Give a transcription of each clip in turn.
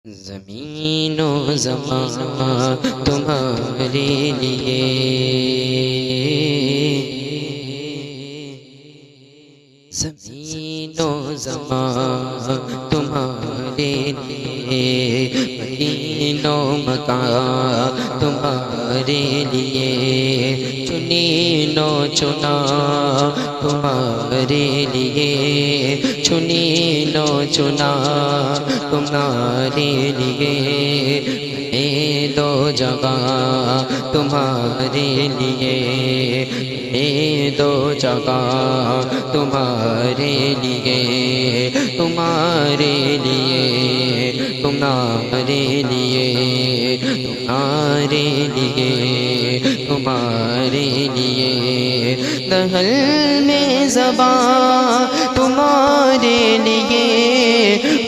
زمین و زمان تمہارے لیے، زمین و زمان تمہارے لیے، مدینہ و مکان تمہارے لیے، چنین و چنا تمہارے لیے، چنین و چنا تمہارے لیے، اے دو جگہ تمہارے لیے، اے دو جگہ تمہارے لیے، تمہارے لیے، تمہارے لیے، تمہارے لیے، تمہارے لیے، دہل میں زباں تمہارے لیے،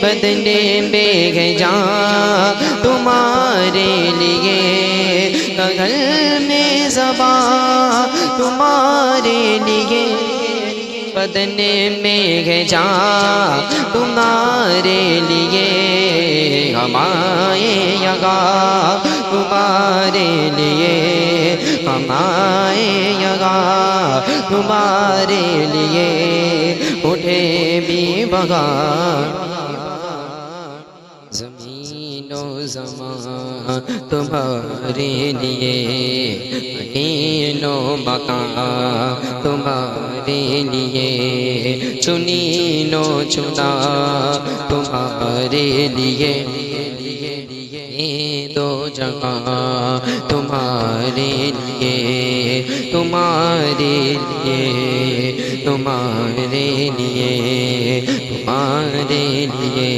بدلے بے جان تمہارے لیے، دہل میں زباں تمہارے لیے، بدنے میں جان تمہارے لیے، ہمارے یہاں تمہارے لیے، ہمارے یہاں تمہارے لیے، اٹھے بھی بہار، زمین و زمان تمہارے لیے، مدینہ و مکان تمہارے لیے، چنین و چنا تمہارے لیے، یہ دو جگہ تمہارے لیے، تمہارے لیے، تمہارے لیے، تمہارے لیے،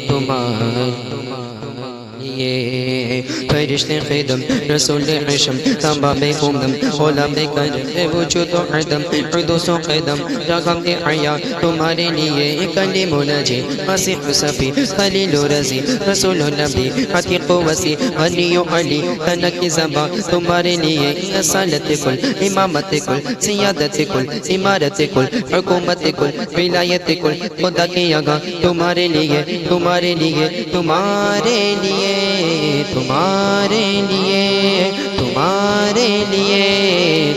تمہارے لیے، فرشتے خدم رسول عشم تمام امم علماء کرم وجود و عدم حدوث و قدم جگم عیا تمہارے لیے، کلیم و نجی مسیح صفی خلیل و رضی رسول و نبی عتیق و وسیع علی و علی تنک زباں تمہارے لیے، اصالت کل امامت کل سیادت کل امارت کل حکومت کل ولایت کل خدا کی جگہ تمہارے لیے، تمہارے لیے، تمہارے لیے، تمہارے لیے، تمہارے لیے،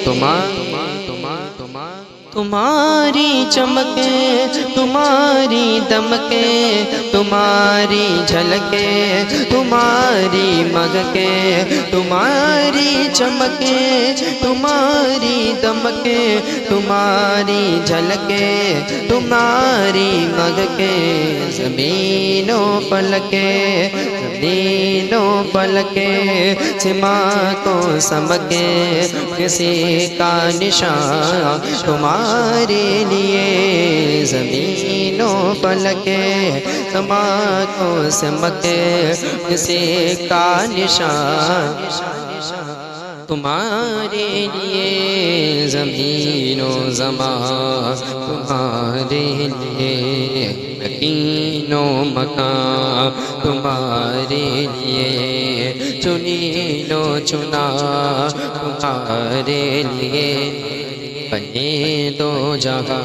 تمہاری چمکے، تمہاری دمکے، تمہاری جھلکے، تمہاری مگکے، تمہاری چمکے، تمہاری دمکے، تمہاری جھلکے، تمہاری مگکے، زمین و فلکے، زمین و فلکے، سما کو سمکے، کسی کا نشان تمہارے لیے، زمین و فلکے، سما کو سمکے، کسی کا نشان تمہارے لیے، زمین و زمان تمہارے لیے، مدینہ و مکان تمہارے لیے، چنین و چنا تمہارے لیے، بنے دو جگہ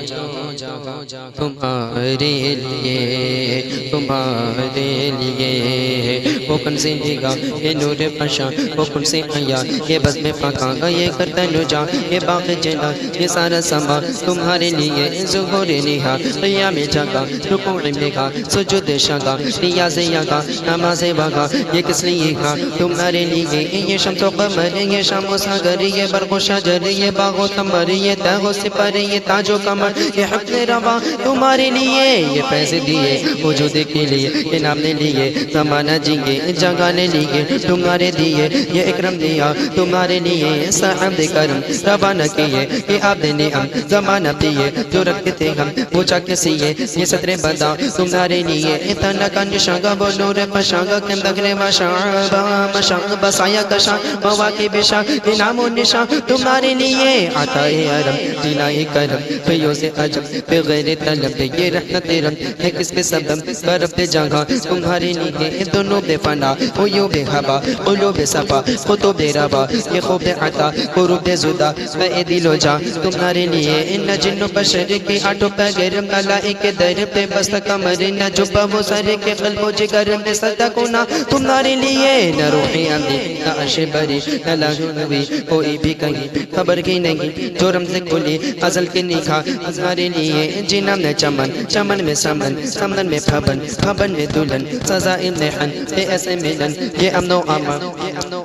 تمہارے لیے، تمہارے لیے، وہ کنز نگاہ یہ نور پشا، وہ کنز حیا یہ بزم فقاں، یہ کرتن جا یہ باغ جنا، یہ سارا سما تمہارے لیے، ظہور نہا قیام جگہ رکوع مگا سجود شگا ریاض یگا نماز بگا، یہ کس لیے گا تمہارے لیے، یہ شمس و قمر یہ شام و ساگر یہ برق و شجر یہ باغ و ثمر یہ تاغ و سپر یہ تاج و کمر یہ حفظ روا تمہارے لیے، یہ فیض دیے وجود کے لیے، یہ نام نے لیے زمانہ جیے جگہ نے لیے تمہارے دیے، یہ اکرم دیا تمہارے لیے، صاحب کرم روانہ کیے، یہ آپ نے ہم زمانہ دیے، جو رکھتے تھے ہم پوچھا کسی یہ ستر بدا تمہارے لیے، اتنا کا نشانگا وہ نور پشانگا کم دگرے وشانگا مشانگ بسایا کشاں مواقع بشاں نام و نشاں تمہارے لیے، عطائے عرم جنائی کرم فیوز عجب بغیر طلب، یہ رحمت رم ہے کس کے سبب کرب جگہ تمہارے لیے، دونوں بے فنا فنا عیوب حبا قلوب صفا قطب ربا یہ خوب عطا قروب زدا اے دل و جان تمہارے لیے ان جن و بشر کی آٹھوں پیر ملائک در پہ بست کمر نہ جبہ وہ سر کے قلب و جگر میں سجدہ کونا تمہارے لیے نہ روحی اندھی نہ عرش بری نہ لاہ نبی کوئی بھی کہیں خبر کی نہیں جو رمز کھلی ازل کی نکھا تمہارے لیے جنم نے چمن چمن میں سمن سمن میں پھبن پھبن میں دلن سزا امتحان بے ایسے ملن یہ امن و امان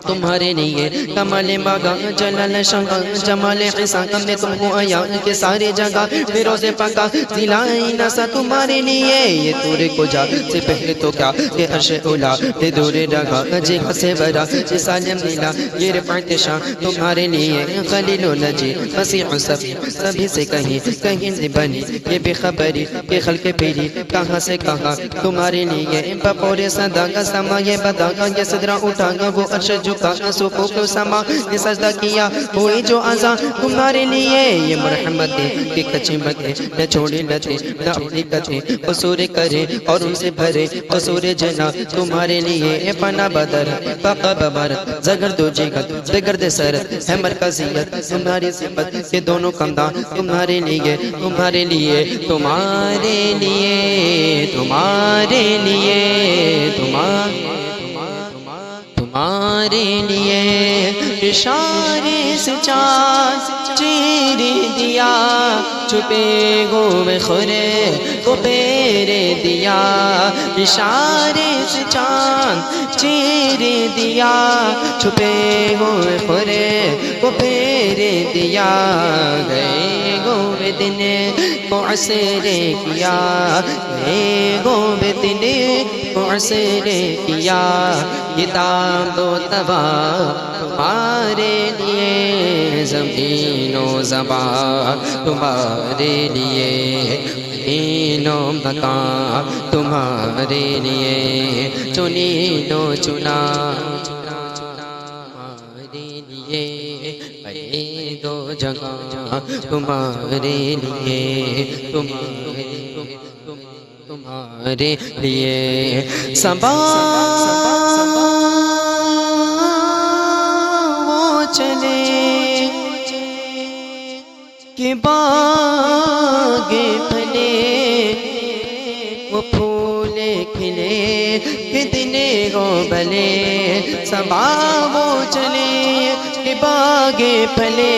تمہارے لیے کمال ماغا جلال شاہ جمال حسان ہم نے تم کو آیا کہ ساری جگہ فیروز پاکا دلائی نسا تمہارے لیے یہ تورے کو جا سے پہلے تو کیا کہ عرش اولا یہ دور رگا جی حسے برا یہ سالم نیلا یہ رفعت شاہ تمہارے لیے خلیل و نجی مسیح سبھی سے کہیں کہیں سے بنی یہ بے خبری یہ خلق پیری کہاں سے کہاں تمہارے لیے بپور صدا کا سما یہ بدا گا یہ صدرہ اٹھا گا وہ عرش جھکا گا سکو کو سما یہ سجدہ کیا ہوئی جو آزا تمہارے لیے یہ مرحمت دے کہ کچھی مکے نہ چھوڑے لتے نہ اپنی کتے قصور کرے اور ان سے بھرے قصور جنا تمہارے لیے پنا بدر پاقا ببارت زگر دو جگت زگر دے سرت ہے مرکزیت تمہاری صفت یہ دونوں کمدان تمہارے لیے تمہارے لیے تمہارے لیے تمہارے لیے تمہارے لیے اشارے سے چاند چیر دیا چھپے گوے خورے کو پیرے دیا اشارے سے چاند چیر دیا چھپے گوے خورے کو پیرے دیا گئے گوے دن معسرے کیا گئے گوے دن معسرے کیا یہ دام دو تبا تمہارے لیے زمین و زبان تمہارے لیے زمین و مکان تمہارے لیے چنین و چنا تمہارے لیے بھائی دو جگہ تمہارے لیے تمہارے لیے سبا وہ چلے کہ باغ پھلے وہ پھول کھلے کہ دن گو بلے سبا وہ چلے کہ باغ پھلے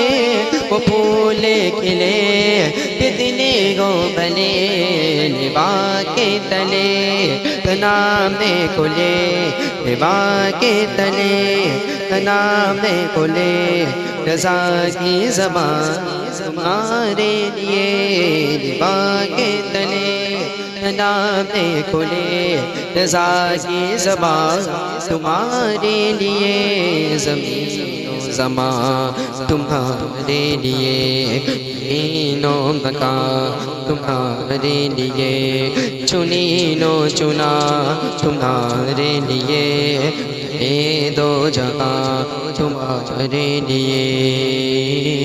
وہ پھول کھلے کہ دن گو بلے لبا کے تلے نام کھلے لبا کے تلے نام کھلے رضا کی زبان تمہارے لیے لبا کے تلے نام کھلے رضا کی زبان تمہارے لیے زمین و زمان تمہارے لیے زمین و مکان تمہارے لیے چنین و چنا تمہارے لیے یہ دو جہاں تمہارے لیے